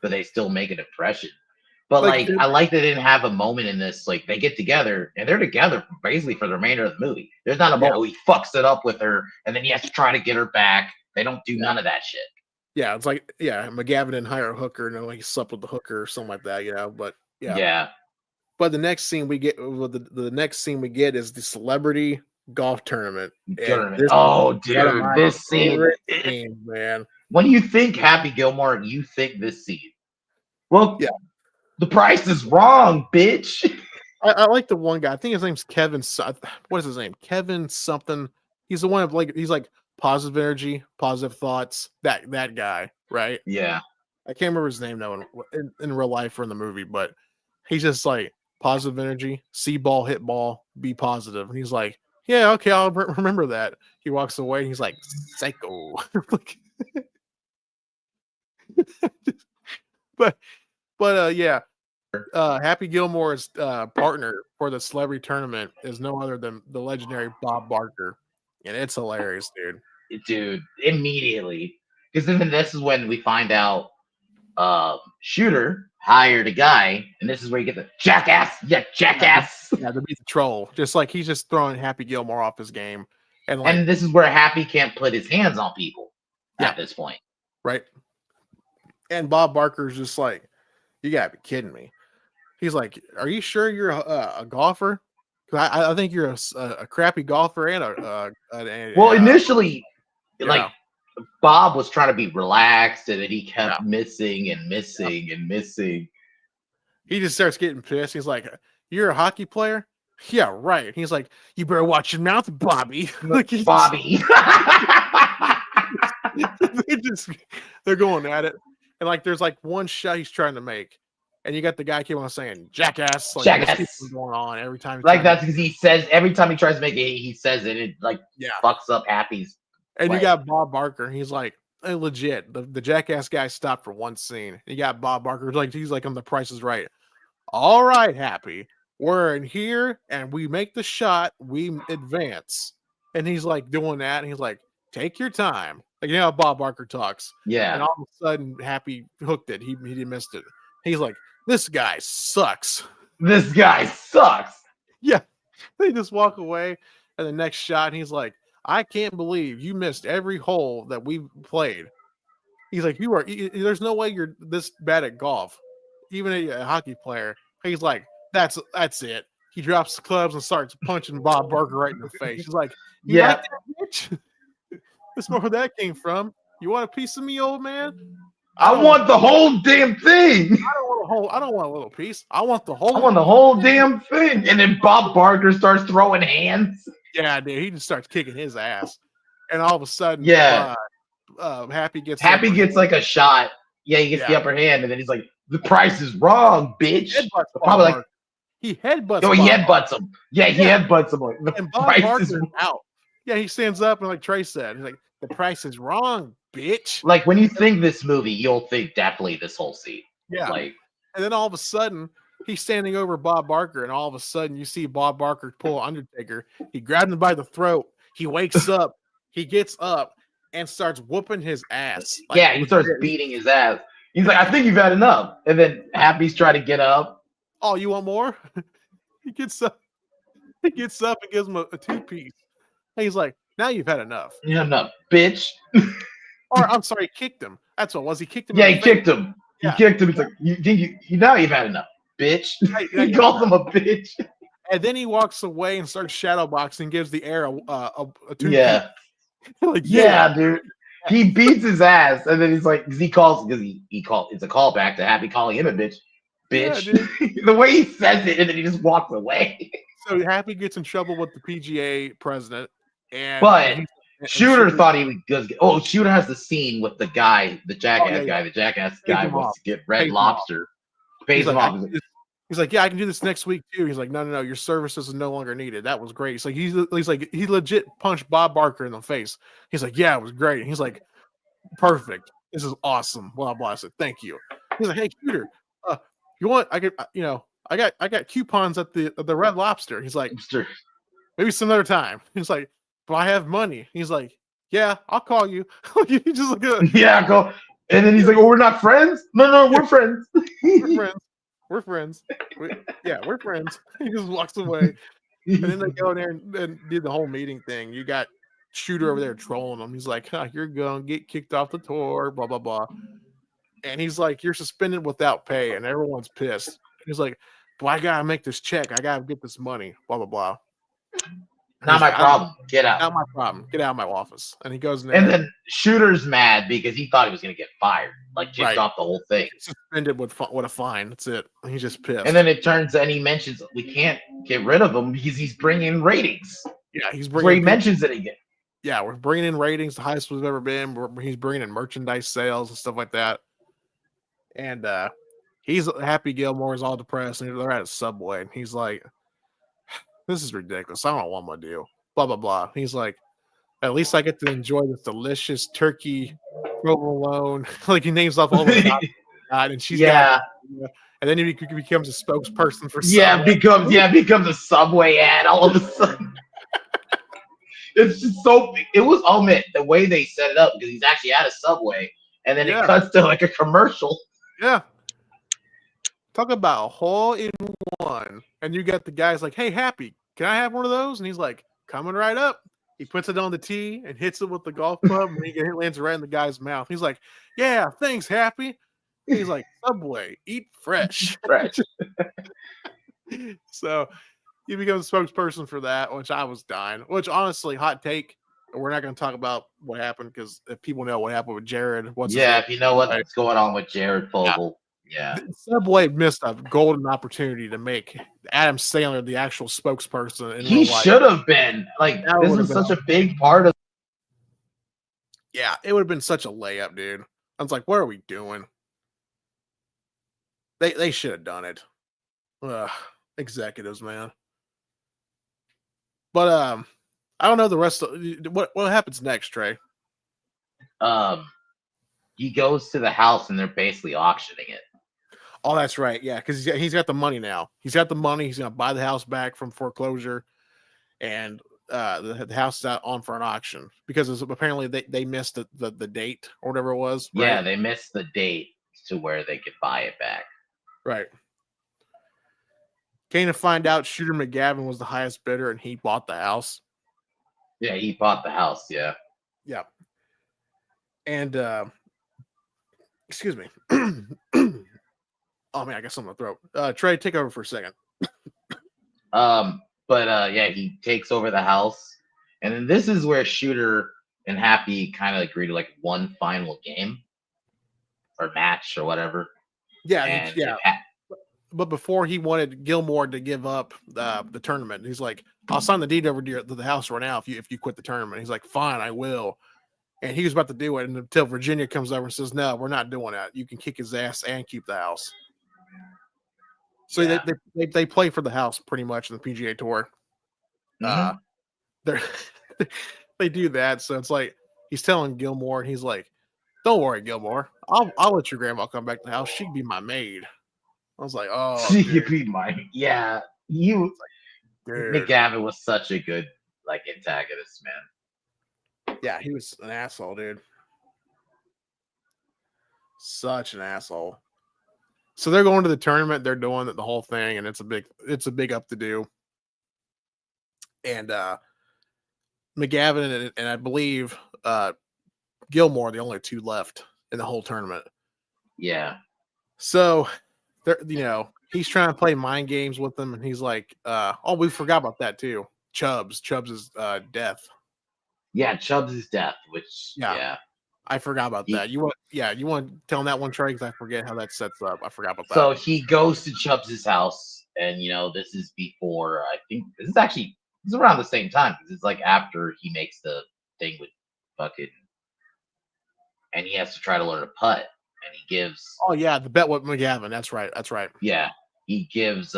but they still make an impression. But like I like they didn't have a moment in this. Like they get together and they're together basically for the remainder of the movie. There's not a moment where he fucks it up with her and then he has to try to get her back. They don't do none of that shit. Yeah, it's like McGavin didn't hire a hooker, and then like he slept with the hooker or something like that. But yeah. But the next scene we get, the next scene we get is the celebrity golf tournament. This scene, man. When you think Happy Gilmore, you think this scene. Well, the price is wrong, bitch. I like the one guy. I think his name's Kevin. What is his name? Kevin something. He's the one of he's like positive energy, positive thoughts. That guy, right? Yeah. I can't remember his name though in real life or in the movie, but he's just like positive energy, see ball, hit ball, be positive. And he's like, yeah, okay, I'll remember that. He walks away and he's like, psycho. but Happy Gilmore's partner for the celebrity tournament is no other than the legendary Bob Barker. And it's hilarious, dude. Immediately. Because then this is when we find out Shooter hired a guy, and this is where you get the jackass. Yeah, jackass. Yeah, to be the troll. Just like he's just throwing Happy Gilmore off his game. And this is where Happy can't put his hands on people at this point. Right. And Bob Barker's just like, you gotta be kidding me. He's like, are you sure you're a golfer? I think you're a crappy golfer initially, like Bob was trying to be relaxed, and then he kept missing and missing and missing. He just starts getting pissed. He's like, "You're a hockey player? Yeah, right." He's like, "You better watch your mouth, Bobby." Bobby. They're going at it, and like there's like one shot he's trying to make, and you got the guy keep on saying "jackass," like jackass going on every time. Like that's because he says every time he tries to make it, he says it. It like fucks up Happy's. And you got Bob Barker, and he's like, hey, legit. The jackass guy stopped for one scene. You got Bob Barker, like he's like on The Price is Right. All right, Happy, we're in here, and we make the shot, we advance. And he's like doing that, and he's like, take your time. Like, you know how Bob Barker talks. Yeah. And all of a sudden, Happy hooked it. He missed it. He's like, this guy sucks. This guy sucks. Yeah. They just walk away, and the next shot, and he's like, I can't believe you missed every hole that we played. He's like, there's no way you're this bad at golf, even a hockey player. He's like, that's it. He drops the clubs and starts punching Bob Barker right in the face. He's like, like that, bitch? That's where that came from. You want a piece of me, old man? I want the whole damn thing. I don't want a little piece. I want the whole. I want the whole damn thing. And then Bob Barker starts throwing hands. Yeah, dude. He just starts kicking his ass, and all of a sudden, Yeah. Happy gets like a shot. Yeah, he gets the upper hand, and then he's like, "The price is wrong, bitch." Probably like, he headbutts. Oh, he headbutts him. Yeah, he headbutts him. Like, and Bob Barker's out. Yeah, he stands up and like Trey said, he's like, "The price is wrong, bitch." Like when you think this movie, you'll think definitely this whole scene. Yeah. Like, and then all of a sudden, he's standing over Bob Barker, and all of a sudden, you see Bob Barker pull Undertaker. He grabbed him by the throat. He wakes up. He gets up and starts whooping his ass. Like, yeah, he starts beating his ass. He's like, "I think you've had enough." And then Happy's trying to get up. Oh, you want more? He gets up. He gets up and gives him a 2-piece. And he's like, "Now you've had enough." You had enough, bitch. Or I'm sorry, he kicked him. That's what it was. He kicked him. Yeah, he kicked him. He kicked him. He's like, you now you've had enough, bitch. He calls him a bitch. And then he walks away and starts shadowboxing, gives the air a 2-piece. Yeah. Like, yeah, dude. He beats his ass, and then he's like, because he calls, it's a callback to Happy calling him a bitch. Bitch. Yeah, the way he says it, and then he just walks away. So Happy gets in trouble with the PGA president, but Shooter thought he was. Oh, Shooter has the scene with the guy, the jackass guy. The jackass guy wants to get Red Lobster. Pays him off. He's like, "Yeah, I can do this next week too." He's like, No, your services is no longer needed. That was great. He's like, he legit punched Bob Barker in the face. He's like, "Yeah, it was great." And he's like, "Perfect. This is awesome." Blah blah. I said, "Thank you." He's like, "Hey, Shooter, you want? I could, I got coupons at the Red Lobster." He's like, "Maybe some other time." He's like, "But I have money." He's like, "Yeah, I'll call you." He just like, yeah, go. And then he's like, "Oh, we're not friends? No, we're friends. We're friends. We're friends. We're friends." He just walks away. And then they go in there and do the whole meeting thing. You got Shooter over there trolling him. He's like, "You're going to get kicked off the tour, blah, blah, blah." And he's like, "You're suspended without pay." And everyone's pissed. He's like, "Well, I got to make this check. I got to get this money, blah, blah, blah." Not my problem. Get out. Not my problem. Get out of my office. And he goes in there. And then Shooter's mad because he thought he was going to get fired, like kicked off the whole thing. Suspended with a fine. That's it. He's just pissed. And then it turns and he mentions we can't get rid of him because he's bringing ratings. Yeah, he's bringing. Where he mentions it again. Yeah, we're bringing in ratings, the highest we've ever been. He's bringing in merchandise sales and stuff like that. And he's Happy. Gilmore is all depressed, and they're at a Subway, and he's like, "This is ridiculous. I don't know what I'm gonna do." Blah blah blah. He's like, "At least I get to enjoy this delicious turkey provolone." Like he names off all the top, and she's got, and then he becomes a spokesperson for Subway. becomes a Subway ad all of a sudden. It's just so. It was the way they set it up because he's actually at a Subway, and then it cuts to like a commercial. Yeah. Talk about a hole in one. And you got the guys like, "Hey, Happy, can I have one of those?" And he's like, "Coming right up." He puts it on the tee and hits it with the golf club, and he lands right in the guy's mouth. He's like, "Yeah, thanks, Happy." And he's like, "Subway, eat fresh." So he becomes a spokesperson for that, which I was dying. Which honestly, hot take. We're not going to talk about what happened because if people know what happened with Jared, if you know what's going on with Jared Fogle, Subway missed a golden opportunity to make Adam Sandler the actual spokesperson. He should have been this is such a big part of. Yeah, it would have been such a layup, dude. I was like, "What are we doing?" They should have done it. Executives, man. But I don't know the rest of what happens next, Trey. He goes to the house and they're basically auctioning it. Oh, that's right. Yeah, because he's got the money now. He's got the money. He's going to buy the house back from foreclosure, and the house is out on for an auction because apparently they missed the date or whatever it was. Right? Yeah, they missed the date to where they could buy it back. Right. Came to find out Shooter McGavin was the highest bidder, and he bought the house. Yeah, he bought the house. Yeah. Yeah. And excuse me. Oh man, I got something in my throat. Trey, take over for a second. He takes over the house, and then this is where Shooter and Happy kind of agree to like one final game. or match or whatever. Yeah, And yeah. But before he wanted Gilmore to give up the tournament, he's like, "I'll sign the deed over to the house right now if you quit the tournament." He's like, "Fine, I will." And he was about to do it, and until Virginia comes over and says, "No, we're not doing that. You can kick his ass and keep the house." So yeah. they play for the house pretty much in the PGA Tour. Mhm. They're they do that, so it's like he's telling Gilmore, and he's like, "Don't worry, Gilmore. I'll let your grandma come back to the house. She can be my maid." I was like, "Oh, She dude, could be mine. Yeah, you dude." McGavin was such a good like antagonist, man. Yeah, he was an asshole, dude. Such an asshole. So they're going to the tournament. They're doing the whole thing, and it's a big up to do. And McGavin and I believe Gilmore, the only two left in the whole tournament. Yeah. So they're he's trying to play mind games with them, and he's like, "Oh, we forgot about that too. Chubbs' death. Yeah, Chubbs' death, which Yeah, I forgot about he that. You want to tell him that one, Trey? Because I forget how that sets up. I forgot about that. so he goes to Chubbs' house, and this is before I think this is around the same time because it's like after he makes the thing with fucking and he has to try to learn to putt, and he gives Oh yeah, the bet with McGavin. That's right. That's right. he gives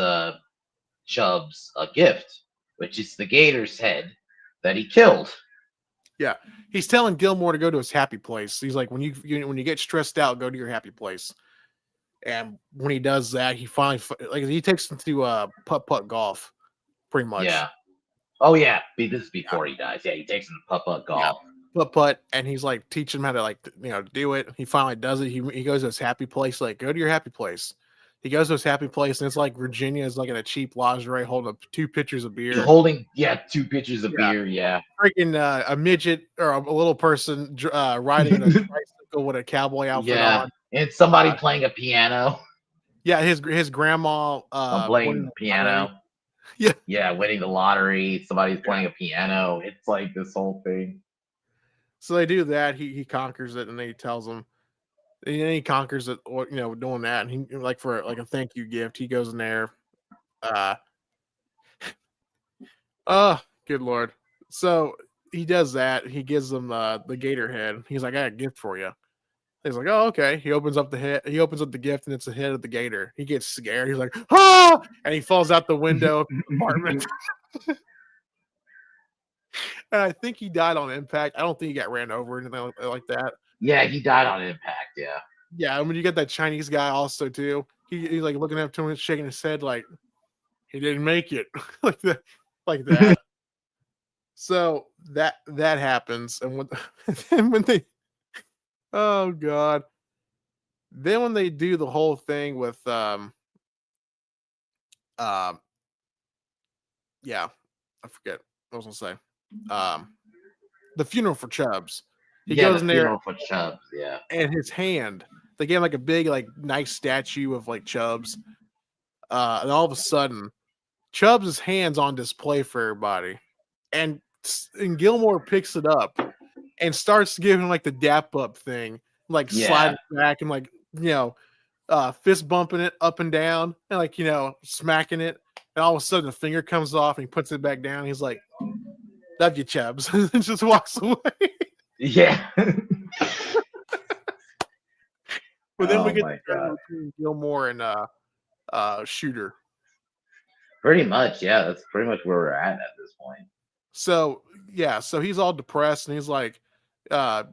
Chubbs a gift, which is the gator's head that he killed. Yeah, he's telling Gilmore to go to his happy place. He's like, when you get stressed out, go to your happy place. And when he does that, he finally he takes him to putt golf, pretty much. Yeah. Oh yeah, this is Yeah, before he dies. Yeah, he takes him to putt yeah, golf. putt, and he's like teaching him how to do it. He finally does it. He goes to his happy place. Like, go to your happy place. He goes to his happy place, and it's like Virginia is like in a cheap lingerie holding up 2 pitchers of beer. Holding 2 pitchers of Yeah, beer. Yeah. freaking a midget or a little person riding in a tricycle with a cowboy outfit Yeah, on. and somebody playing a piano. Yeah, his grandma I'm winning playing the the lottery. piano. Yeah, Yeah, winning the lottery. Somebody's yeah. playing a piano. It's like this whole thing. So they do that. He conquers it, and then he tells them. And then he conquers it, or doing that, and he like for like a thank you gift. He goes in there. Uh, good lord. So he does that. He gives them the gator head. He's like, I got a gift for you. He's like, oh, okay. He opens up the head. He opens up the gift, and it's the head of the gator. He gets scared. He's like, ah! And he falls out the window of the apartment. And I think he died on impact. I don't think he got ran over or anything like that. Yeah, he died on impact. Yeah. Yeah, I mean, you get that Chinese guy also too. He's like looking up to him, shaking his head, like he didn't make it, like that, like that. So that happens, and when they, oh god, then when they do the whole thing with um yeah, I forget what I was gonna say. The funeral for Chubbs. He Yeah, the goes in there, funeral for Chubbs. Yeah. and his hand, they gave him like a big, like nice statue of like Chubbs. And all of a sudden, Chubbs' hands on display for everybody. And Gilmore picks it up and starts giving like the dap up thing, like Yeah. sliding back and like, fist bumping it up and down and like, smacking it. And all of a sudden a finger comes off and he puts it back down. He's like, love you, Chubbs. And just walks away. Yeah. But then we Oh get my the god. battle between Gilmore and Shooter. Pretty much. Yeah, that's pretty much where we're at this point. So yeah, so he's all depressed and he's like,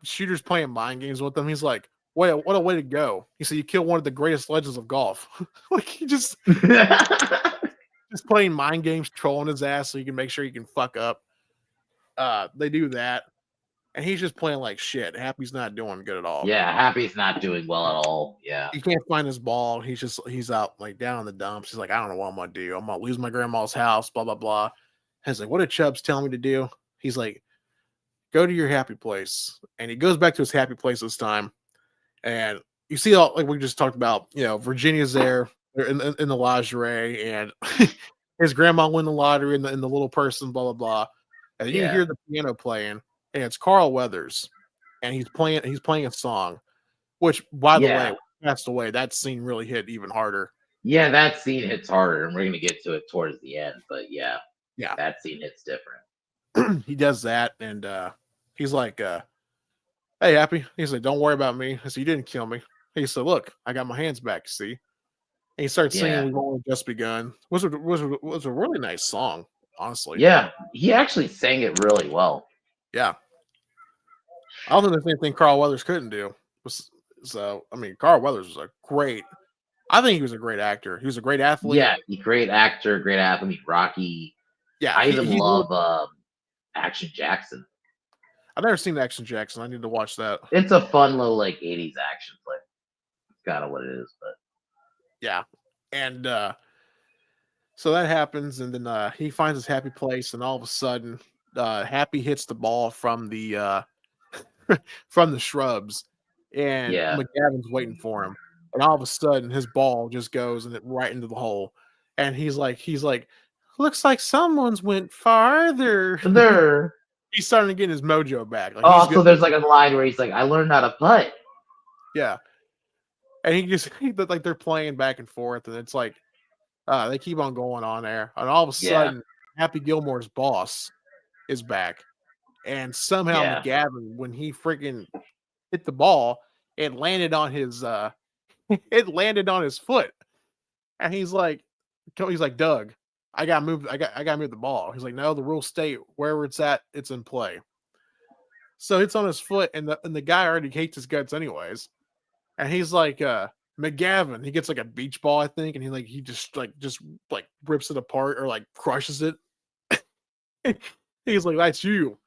Shooter's playing mind games with him. He's like, "Wait, what a way to go!" He said, "You killed one of the greatest legends of golf." Like he just playing mind games, trolling his ass so you can make sure you can fuck up. They do that, and he's just playing like shit. Happy's not doing good at all. Yeah, Happy's not doing well at all. Yeah. He can't find his ball. He's out like down in the dumps. He's like, I don't know what I'm gonna do. I'm gonna lose my grandma's house. Blah blah blah. And he's like, what did Chubbs tell me to do? He's like, go to your happy place. And he goes back to his happy place this time. And you see, all like we just talked about, Virginia's there in the lingerie, and his grandma won the lottery, and the little person, blah blah blah. And you hear the piano playing, and it's Carl Weathers, and he's playing a song. Which, by the way, Yeah. when he passed away, that scene really hit even harder. Yeah, that scene hits harder, and we're gonna get to it towards the end. But yeah, Yeah, that scene hits different. he does that, and he's like, "Hey, Happy." He's like, "Don't worry about me." I said, "You didn't kill me." He said, "Look, I got my hands back. See?" And he starts singing Yeah, "We've Only Just Begun." Was a really nice song, honestly. yeah, he actually sang it really well. Yeah, I don't think there's anything Carl Weathers couldn't do. So, I mean, Carl Weathers was a great. I think he was a great actor. He was a great athlete. Yeah, great actor, great athlete. Rocky. Yeah, I even he. love Action Jackson. I've never seen Action Jackson. I need to watch that. It's a fun little like '80s action flick. It's kind of what it is, but Yeah, and so that happens, and then he finds his happy place, and all of a sudden, Happy hits the ball from the from the shrubs, and yeah, McGavin's waiting for him, and all of a sudden, his ball just goes and it right into the hole, and he's like, looks like someone's went farther. there. He's starting to get his mojo back. Like he's good. Also, there's like a line where he's like, "I learned how to putt." Yeah, and like they're playing back and forth, and it's like they keep on going on there, and all of a Yeah, sudden, Happy Gilmore's boss is back, and somehow yeah, McGavin, when he freaking hit the ball, it landed on his it landed on his foot, and he's like, Doug, I gotta move the ball. He's like, no, the rules state wherever it's at, it's in play. So it's on his foot, and the guy already hates his guts anyways, and he's like, McGavin, he gets like a beach ball, I think, and he just rips it apart or like crushes it. He's like, that's you.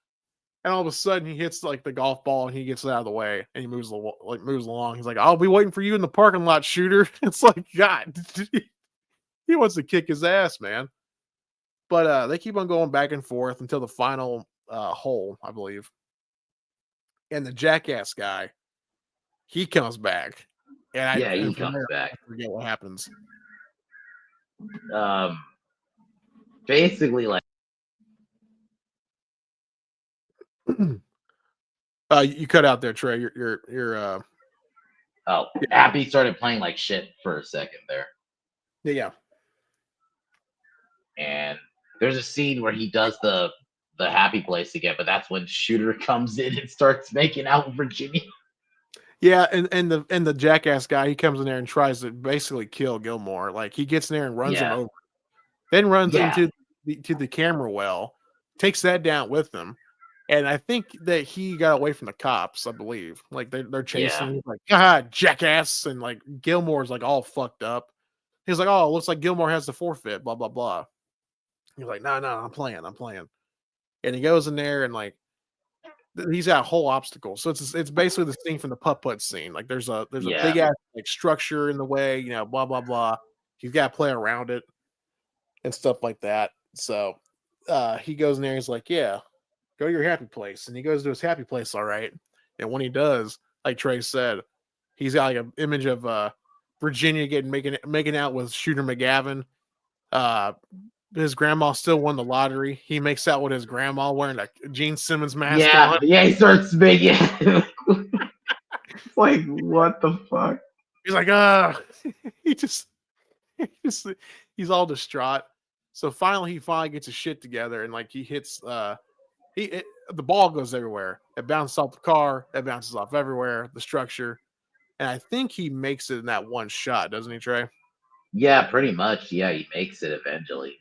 And all of a sudden, he hits like the golf ball, and he gets it out of the way, and he moves along. He's like, "I'll be waiting for you in the parking lot, shooter." It's like, God, he wants to kick his ass, man. But they keep on going back and forth until the final hole, I believe. And the jackass guy, he comes back, yeah. He and from comes there, back. I forget what happens. Um, basically, like, You cut out there, Trey. You're oh, yeah, Happy started playing like shit for a second there, yeah. and there's a scene where he does the happy place again, but that's when Shooter comes in and starts making out with Virginia. Yeah, and the jackass guy, he comes in there and tries to basically kill Gilmore. Like he gets in there and runs him Yeah, over, then runs yeah, into the camera well, takes that down with him. And I think that he got away from the cops, I believe. Like they're chasing yeah, him, he's like, ah, jackass, and like Gilmore's like all fucked up. He's like, oh, looks like Gilmore has the forfeit, blah blah blah. He's like, no, I'm playing. And he goes in there and like he's got a whole obstacle. So it's basically the scene from the putt scene. Like there's a yeah, big ass like structure in the way, blah blah blah. He's got to play around it and stuff like that. So he goes in there. He's like, yeah, go to your happy place, and he goes to his happy place. All right, and when he does, like Trey said, he's got like an image of Virginia making out with Shooter McGavin. Uh, his grandma still won the lottery. He makes out with his grandma wearing a Gene Simmons mask yeah, on. yeah. He starts making. Like, what the fuck? He's like, he just, he just, he's all distraught. So finally, he gets his shit together, and like he hits, the ball goes everywhere. It bounces off the car. It bounces off everywhere. The structure, and I think he makes it in that one shot, doesn't he, Trey? Yeah, pretty much. Yeah, he makes it eventually.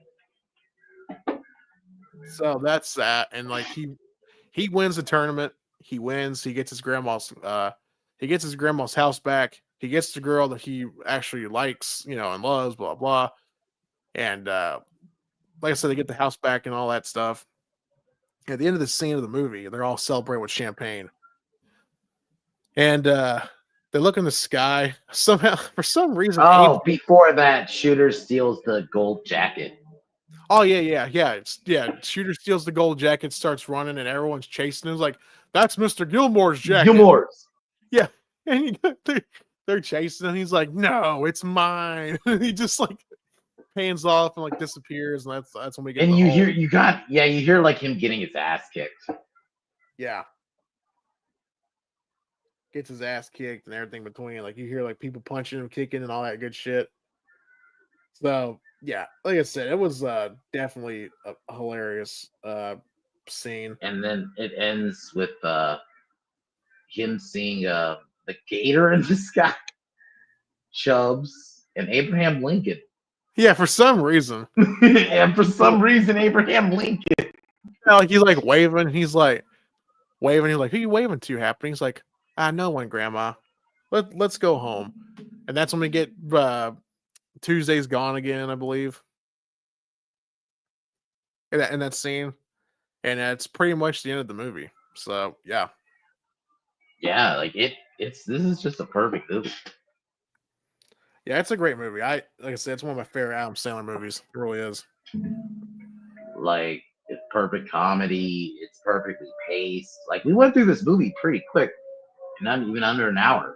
So that's that, and like he wins the tournament. He wins. He gets his grandma's house back. He gets the girl that he actually likes, and loves, blah blah. And like I said, they get the house back and all that stuff. At the end of the scene of the movie, they're all celebrating with champagne. And they look in the sky. Somehow, for some reason, Oh, Angel. before that, Shooter steals the gold jacket. Oh yeah. Shooter steals the gold jacket, starts running, and everyone's chasing him. It's like, that's Mr. Gilmore's jacket. Gilmore's. Yeah, and they're chasing him. He's like, no, it's mine. He just like pans off and like disappears, and that's when we get And the you whole you hear like him getting his ass kicked. yeah. gets his ass kicked and everything between. Like you hear like people punching him, kicking, and all that good shit. So yeah, like I said, it was definitely a hilarious scene. And then it ends with him seeing the gator in the sky, Chubbs, and Abraham Lincoln. Yeah, for some reason, And for some reason, Abraham Lincoln. like he's like waving. He's like waving. He's like, "Who you waving to?" Happening. He's like, no one, Grandma. Let's go home." And that's when we get Tuesday's Gone Again, I believe, in that scene, and that's pretty much the end of the movie. So yeah, Yeah, like it's this is just a perfect movie. yeah, it's a great movie. Like I said, it's one of my favorite Adam Sandler movies. It really is. Like it's perfect comedy. It's perfectly paced. Like we went through this movie pretty quick, not even under an hour.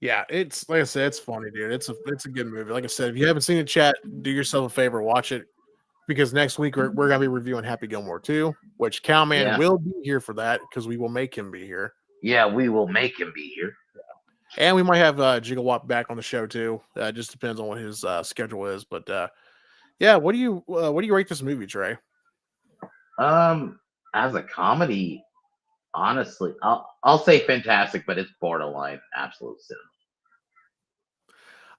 Yeah, it's like I said, it's funny, dude. It's a good movie. Like I said, if you haven't seen it, chat, do yourself a favor, watch it. Because next week we're gonna be reviewing Happy Gilmore 2, which Cowman Yeah, will be here for that because we will make him be here. yeah, we will make him be here. And we might have Gigawatt back on the show too. Just depends on what his schedule is. But yeah, what do you rate this movie, Trey? As a comedy, honestly, I'll say fantastic, but it's borderline absolute cinema.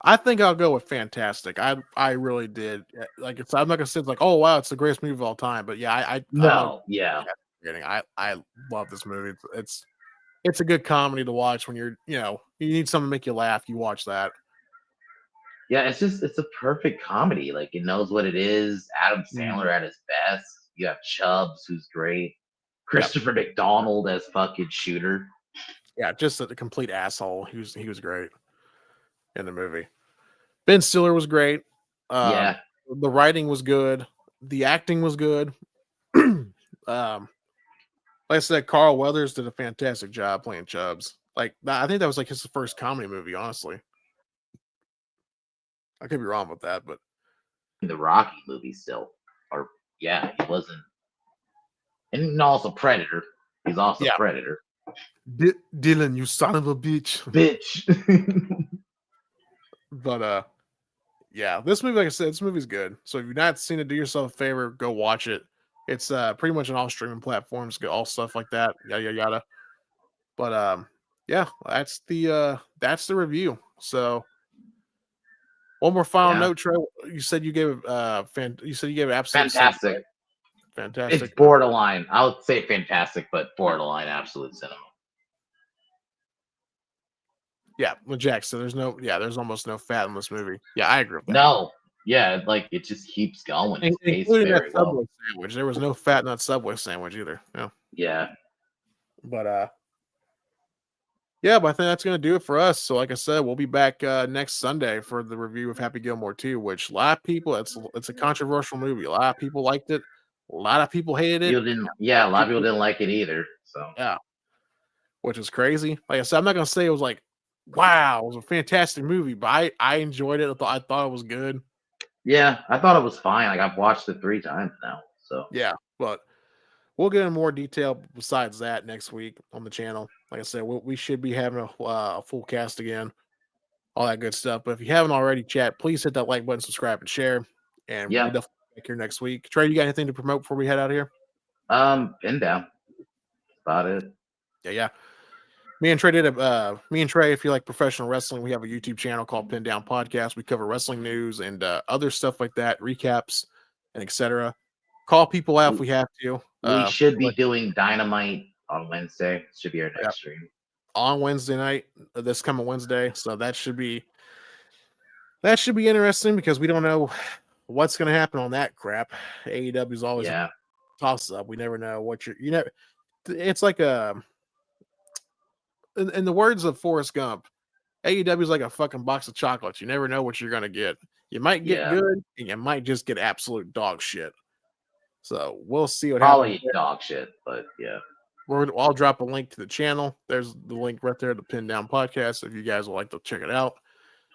I think I'll go with fantastic. I really did. Like I'm not gonna say it's like, oh wow, it's the greatest movie of all time. But yeah, I'm a No, yeah, I love this movie. It's a good comedy to watch when you need something to make you laugh. You watch that. yeah. It's a perfect comedy. Like it knows what it is. Adam Mhm. Sandler at his best. You have Chubbs, who's great. Yep. Christopher McDonald as fucking Shooter. Yeah, just a complete asshole. He was great in the movie. Ben Stiller was great. Um, Yeah, the writing was good. The acting was good. Like I said, Carl Weathers did a fantastic job playing Chubbs. Like I think that was like his first comedy movie. Honestly, I could be wrong with that, but the Rocky movie still. Or yeah, he wasn't. And also Predator. He's also yeah, Predator. Dylan, you son of a bitch. Bitch. But yeah, this movie, like I said, this movie's good. So if you've not seen it, do yourself a favor, go watch it. It's pretty much on all streaming platforms, all stuff like that. Yada yada yada. But yeah, that's the review. So one more final Yeah, note, Trey. You said you gave you said you gave it absolute cinema, fantastic. right? It's Fantastic. borderline. I would say fantastic, but borderline absolute cinema. Yeah, with Jack. So there's almost no fat in this movie. Yeah, I agree with that. No, yeah, like it just keeps going. It's paced Including that very well. Subway sandwich. There was no fat in that Subway sandwich either. Yeah. Yeah, But yeah, but I think that's gonna do it for us. So, like I said, we'll be back next Sunday for the review of Happy Gilmore 2, which a lot of people it's a controversial movie. A lot of people liked it, a lot of people hated it, you didn't. a lot Yeah, a of lot of people people didn't like it either. So yeah, which is crazy. Like I said, I'm not gonna say it was like wow, it was a fantastic movie, but I enjoyed it. I thought it was good. yeah, I thought it was fine. Like I've watched it 3 times now. So Yeah, but we'll get in more detail besides that next week on the channel. Like I said, we should be having a full cast again, all that good stuff. But if you haven't already, chat, please hit that like button, subscribe, and share. And we'll yeah, definitely be back here next week. Trey, you got anything to promote before we head out of here? pin down. About it. Yeah, yeah. Me and Trey, if you like professional wrestling, we have a YouTube channel called Pin Down Podcast. We cover wrestling news and other stuff like that, recaps and etc. Call people out if We, we have to. we should be But doing Dynamite on Wednesday. Should be our yeah, next stream. on Wednesday night, this coming Wednesday. So that should be interesting because we don't know what's going to happen on that crap. AEW is always a Yeah, toss up. We never know what you know. It's like in the words of Forrest Gump, AEW is like a fucking box of chocolates. You never know what you're going to get. You might get yeah. good, and you might just get absolute dog shit. So we'll see what happens. Probably dog shit, but yeah. I'll drop a link to the channel. There's the link right there, the Pin Down Podcast. If you guys would like to check it out.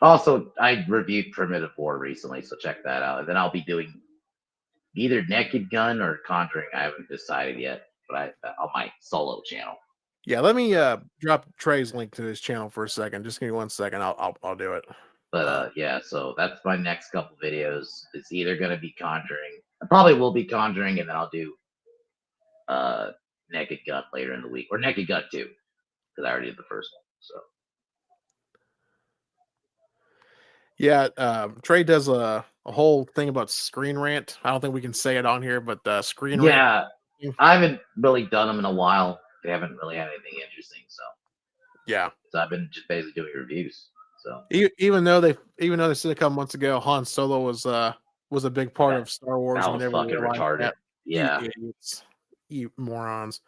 Also, I reviewed Primitive War recently, so check that out. And then I'll be doing either Naked Gun or Conjuring. I haven't decided yet, but on my solo channel. Yeah, let me drop Trey's link to his channel for a second. Just give me 1 second. I'll do it. But yeah, so that's my next couple videos. It's either gonna be Conjuring. I probably will be Conjuring, and then I'll do Naked Gut later in the week, or Naked Gut 2, because I already did the first one. So Yeah, Trey does a whole thing about Screen Rant. I don't think we can say it on here, but Screen Rant. yeah, I haven't really done them in a while. They haven't really had anything interesting, Yeah. so I've been just basically doing reviews. So Even though they said a couple months ago Han Solo was a big part of Star Wars, that and we was never fucking realized retarded. that. You Yeah, idiots, you morons.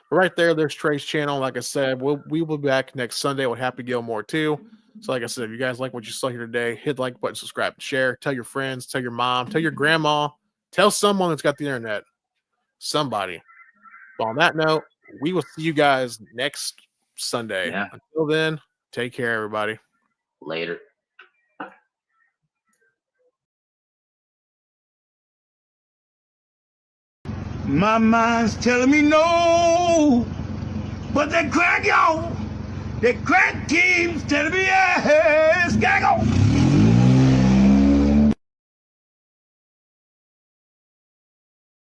But right there's Trey's channel. Like I said, we will be back next Sunday with Happy Gilmore 2. So like I said, if you guys like what you saw here today, hit the like button, subscribe, share, tell your friends, tell your mom, tell your grandma, tell someone that's got the internet. Somebody. But on that note, we will see you guys next Sunday. yeah. Until then, take care, everybody. Later. My mind's telling me no, but that crack, y'all, that crack keeps telling me yes, gotta go.